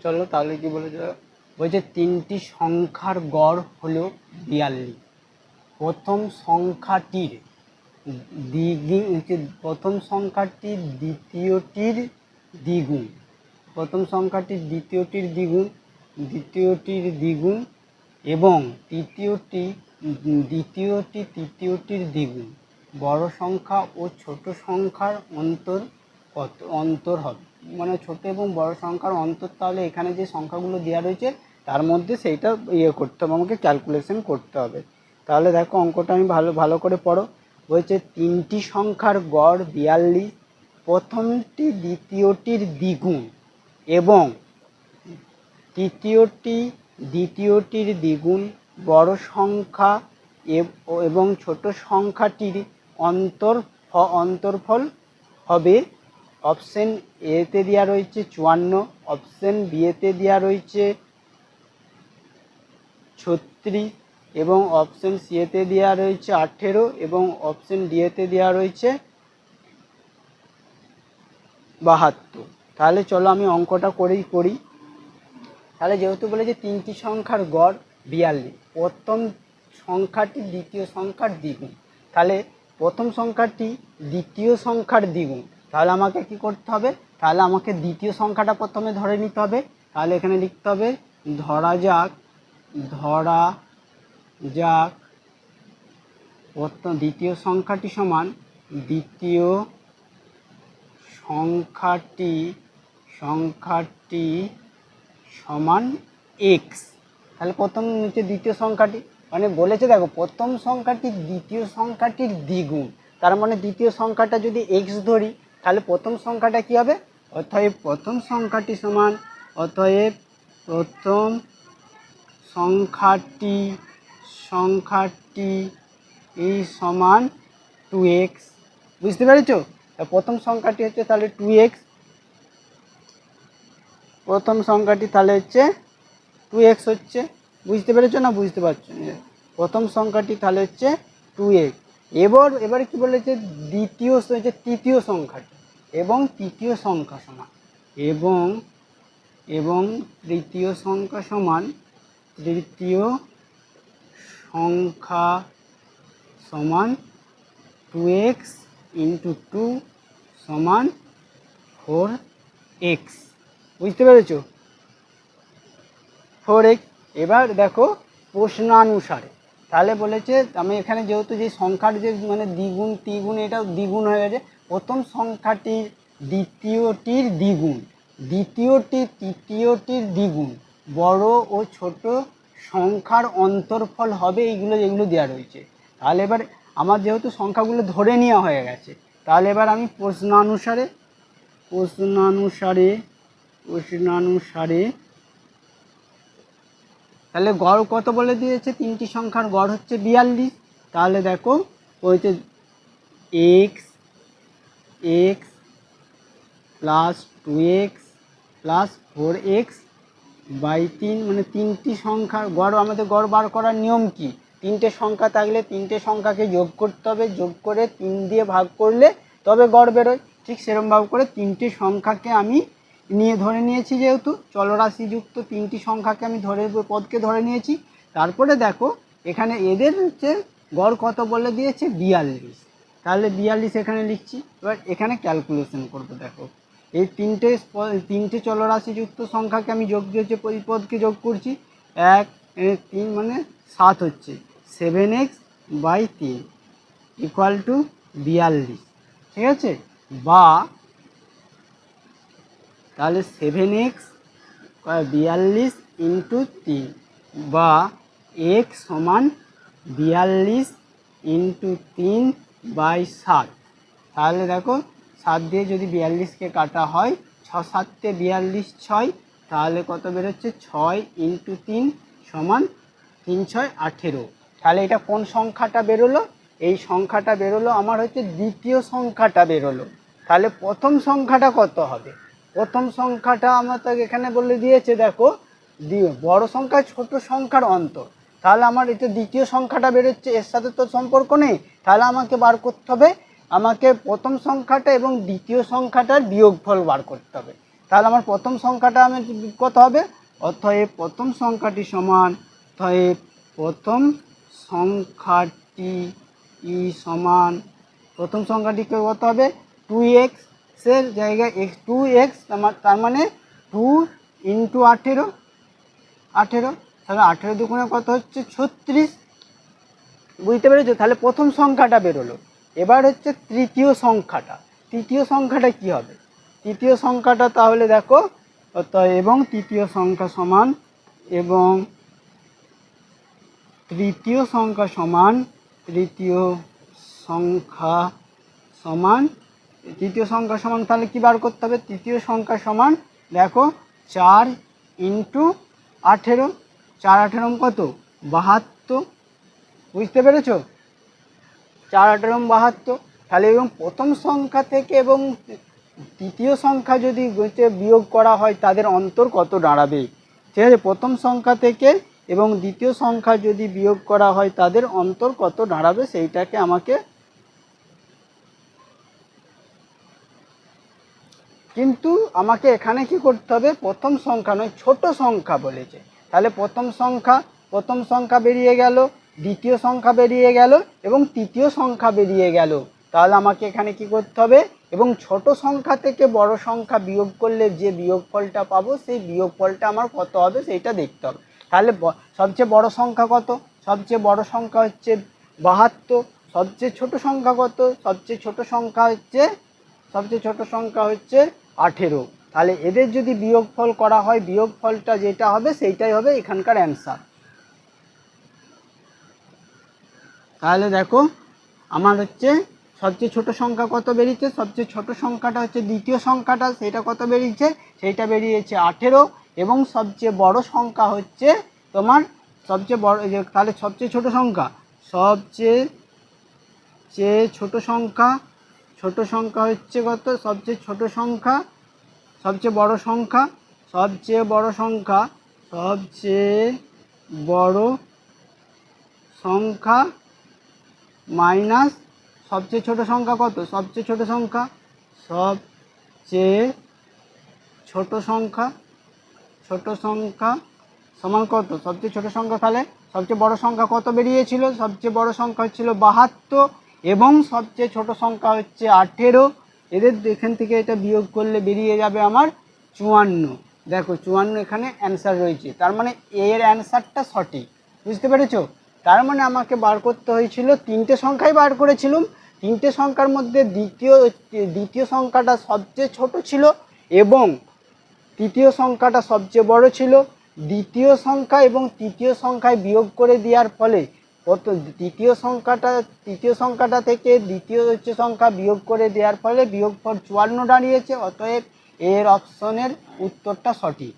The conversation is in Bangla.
চলো তাহলে কি বলেছে, বলছে তিনটি সংখ্যার গড় হলো 42। প্রথম সংখ্যাটির প্রথম সংখ্যাটির দ্বিতীয়টির দ্বিগুণ, প্রথম সংখ্যাটির দ্বিতীয়টির দ্বিগুণ এবং তৃতীয়টির দ্বিগুণ। বড় সংখ্যা ও ছোট সংখ্যার অন্তর হবে, মানে ছোট এবং বড় সংখ্যার অন্তর। তাহলে এখানে যে সংখ্যাগুলো দেওয়া রয়েছে তার মধ্যে সেইটা করতে হবে, আমাকে ক্যালকুলেশন করতে হবে। তাহলে দেখো অঙ্কটা আমি ভালো করে পড়ো। বলছে তিনটি সংখ্যার গড় 42, প্রথমটি দ্বিতীয়টির দ্বিগুণ এবং দ্বিতীয়টির দ্বিগুণ। বড় সংখ্যা এবং ছোট সংখ্যাটির অন্তরফল হবে। অপশন এতে দেওয়া রয়েছে 54, অপশন বিয়েতে দেওয়া রয়েছে 36 এবং অপশন সিতে দেওয়া রয়েছে 18 এবং অপশন ডিতে দেওয়া রয়েছে 72। তাহলে চলো আমি অঙ্কটা করি। তাহলে যেহেতু বলেছে তিনটি সংখ্যার গড় 42, প্রথম সংখ্যাটি দ্বিতীয় সংখ্যার দ্বিগুণ, তাহলে প্রথম সংখ্যাটি দ্বিতীয় সংখ্যার দ্বিগুণ। তাহলে আমাকে কি করতে হবে, তাহলে আমাকে দ্বিতীয় সংখ্যাটা প্রথমে ধরে নিতে হবে। তাহলে এখানে লিখতে হবে ধরা যাক দ্বিতীয় সংখ্যাটি সমান দ্বিতীয় সংখ্যাটি সমান এক্স। তাহলে প্রথম নিচে দ্বিতীয় সংখ্যাটি, মানে বলেছে দেখো প্রথম সংখ্যাটি দ্বিতীয় সংখ্যাটির দ্বিগুণ, তার মানে দ্বিতীয় সংখ্যাটা যদি এক্স ধরি তাহলে প্রথম সংখ্যাটা কি হবে, অতএব প্রথম সংখ্যাটি এই সমান 2x। বুঝতে পেরেছো? প্রথম সংখ্যাটি হচ্ছে তাহলে 2x, প্রথম সংখ্যাটি তাহলে হচ্ছে 2x হচ্ছে। বুঝতে পেরেছো না বুঝতে পারছো? প্রথম সংখ্যাটি তাহলে হচ্ছে 2x। এবার কি বলেছে, তৃতীয় সংখ্যাটি এবং তৃতীয় সংখ্যা সমান এবং তৃতীয় সংখ্যা সমান 2x ইন্টু 2 সমান 4x। বুঝতে পেরেছো? 4x। এবার দেখো প্রশ্নানুসারে, তাহলে বলেছে আমি এখানে যেহেতু যে সংখ্যার যে মানে দ্বিগুণ এটা দ্বিগুণ হয়ে গেছে, প্রথম সংখ্যাটির দ্বিতীয়টির দ্বিগুণ, তৃতীয়টির দ্বিগুণ, বড় ও ছোট সংখ্যার অন্তরফল হবে। যেগুলো দেওয়া রয়েছে। তাহলে এবার আমার যেহেতু সংখ্যাগুলো ধরে নেওয়া হয়ে গেছে, তাহলে এবার আমি প্রশ্নানুসারে তাহলে গড় কত বলে দিয়েছে, তিনটি সংখ্যার গড় হচ্ছে 42। তাহলে দেখো হচ্ছে x plus 2x plus 4x by 3, মানে তিনটি সংখ্যার গড়। আমাদের গড় বার করার নিয়ম কি, তিনটে সংখ্যা থাকলে তিনটে সংখ্যাকে যোগ করতে হবে, যোগ করে 3 দিয়ে ভাগ করলে তবে গড় বেরোয়। ঠিক সেরকমভাবে করে তিনটি সংখ্যাকে আমি ধরে নিয়েছি, যেহেতু চলরাশিযুক্ত তিনটি সংখ্যাকে আমি পদকে ধরে নিয়েছি। তারপরে দেখো এখানে এদের হচ্ছে গড় কত বলে দিয়েছে 42। তাহলে 42 এখানে লিখছি। এবার এখানে ক্যালকুলেশন করবো। দেখো এই তিনটে চলরাশিযুক্ত সংখ্যাকে আমি যোগ দিয়েছি, পদকে যোগ করছি। 1 3 মানে 7 হচ্ছে 7x বাই 3 ইকুয়াল টু 42। ঠিক আছে? বা তাহলে 7x 42 ইন্টু 3 বা x সমান 42 ইন্টু 3 বাই 7। তাহলে দেখো 7 দিয়ে যদি 42কে কাটা হয়, 6 7 42 6, তাহলে কত বেরোচ্ছে 6 ইন্টু 3 সমান 3 6 18। তাহলে এটা কোন সংখ্যাটা বেরোলো, এই সংখ্যাটা বেরোলো আমার হচ্ছে দ্বিতীয় সংখ্যাটা বেরোলো। তাহলে প্রথম সংখ্যাটা কত হবে, প্রথম সংখ্যাটা আমার তো এখানে বলে দিয়েছে দেখো বড় সংখ্যা ছোট সংখ্যার অন্তর। তাহলে আমার এটা দ্বিতীয় সংখ্যাটা বেরোচ্ছে, এর সাথে তো সম্পর্ক নেই। তাহলে আমাকে বার করতে হবে, আমাকে প্রথম সংখ্যাটা এবং দ্বিতীয় সংখ্যাটার বিয়োগফল বার করতে হবে। তাহলে আমার প্রথম সংখ্যাটা আমি কত হবে, অতএব প্রথম সংখ্যাটি সমান, অতএব প্রথম সংখ্যাটি সমান, প্রথম সংখ্যাটিকে কত হবে 2x এর জায়গায় 2x, তার মানে 2 ইন্টু 18, তাহলে 18 দুগুণে কত হচ্ছে 36, বুঝতে পেরেছো? তাহলে প্রথম সংখ্যাটা বেরোলো। এবার হচ্ছে তৃতীয় সংখ্যাটা কি হবে, তৃতীয় সংখ্যাটা তাহলে দেখো, এবং তৃতীয় সংখ্যা সমান, এবং তৃতীয় সংখ্যা সমান, তাহলে কি বার করতে হবে, তৃতীয় সংখ্যা সমান দেখো 4 ইন্টু 18, 4 18 কত 72, বুঝতে পেরেছো? 4 18 72। তাহলে এবং প্রথম সংখ্যা থেকে এবং তৃতীয় সংখ্যা যদি বিয়োগ করা হয় তাদের অন্তর কত দাঁড়াবে, ঠিক আছে? প্রথম সংখ্যা থেকে এবং দ্বিতীয় সংখ্যা যদি বিয়োগ করা হয় তাদের অন্তর কত দাঁড়াবে সেইটাকে আমাকে, কিন্তু আমাকে এখানে কি করতে হবে, প্রথম সংখ্যা নয় ছোট সংখ্যা বলেছে, তাহলে প্রথম সংখ্যা বেরিয়ে গেল, দ্বিতীয় সংখ্যা বেরিয়ে গেল এবং তৃতীয় সংখ্যা বেরিয়ে গেল। তাহলে আমাকে এখানে কি করতে হবে, এবং ছোট সংখ্যা থেকে বড় সংখ্যা বিয়োগ করলে যে বিয়োগফলটা পাবো সেই বিয়োগফলটা আমার কত হবে সেইটা দেখতে হবে। তাহলে সবচেয়ে বড় সংখ্যা কত, সবচেয়ে বড় সংখ্যা হচ্ছে 72, সবচেয়ে ছোট সংখ্যা কত, সবচেয়ে ছোট সংখ্যা হচ্ছে 18। তাহলে এদের যদি বিয়োগফল করা হয়, বিয়োগফলটা যেটা হবে সেইটাই হবে এখানকার অ্যান্সার। তাহলে দেখো আমার হচ্ছে সবচেয়ে ছোট সংখ্যা কত বেরিয়েছে, সবচেয়ে ছোট সংখ্যাটা হচ্ছে দ্বিতীয় সংখ্যাটা, সেটা কত বেরিয়েছে, সেইটা বেরিয়েছে 18, এবং সবচেয়ে বড় সংখ্যা হচ্ছে তোমার সবচেয়ে বড়, তাহলে সবচেয়ে ছোট সংখ্যা হচ্ছে কত, সবচেয়ে বড় সংখ্যা মাইনাস সবচেয়ে ছোট সংখ্যা কত, সবচেয়ে ছোট সংখ্যা সমান কত, সবচেয়ে ছোট সংখ্যা, তাহলে সবচেয়ে বড় সংখ্যা কত বেরিয়েছিল, সবচেয়ে বড় সংখ্যা হচ্ছিল 72 এবং সবচেয়ে ছোট সংখ্যা হচ্ছে 18, এদের এখান থেকে এটা বিয়োগ করলে বেরিয়ে যাবে আমার 54। দেখো 54 এখানে অ্যান্সার রয়েছে, তার মানে এর অ্যান্সারটা সঠিক, বুঝতে পেরেছো? তার মানে আমাকে বার করতে হয়েছিল, তিনটে সংখ্যাই বার করেছিলাম, তিনটে সংখ্যার মধ্যে দ্বিতীয় সংখ্যাটা সবচেয়ে ছোট ছিল এবং তৃতীয় সংখ্যাটা সবচেয়ে বড় ছিল। দ্বিতীয় সংখ্যা এবং তৃতীয় সংখ্যায় বিয়োগ করে দেওয়ার ফলে তৃতীয় সংখ্যাটা থেকে দ্বিতীয় সংখ্যা বিয়োগ করে দেওয়ার ফলে বিয়োগফল 54 দাঁড়িয়েছে, অতএব এর অপশনের উত্তরটা সঠিক।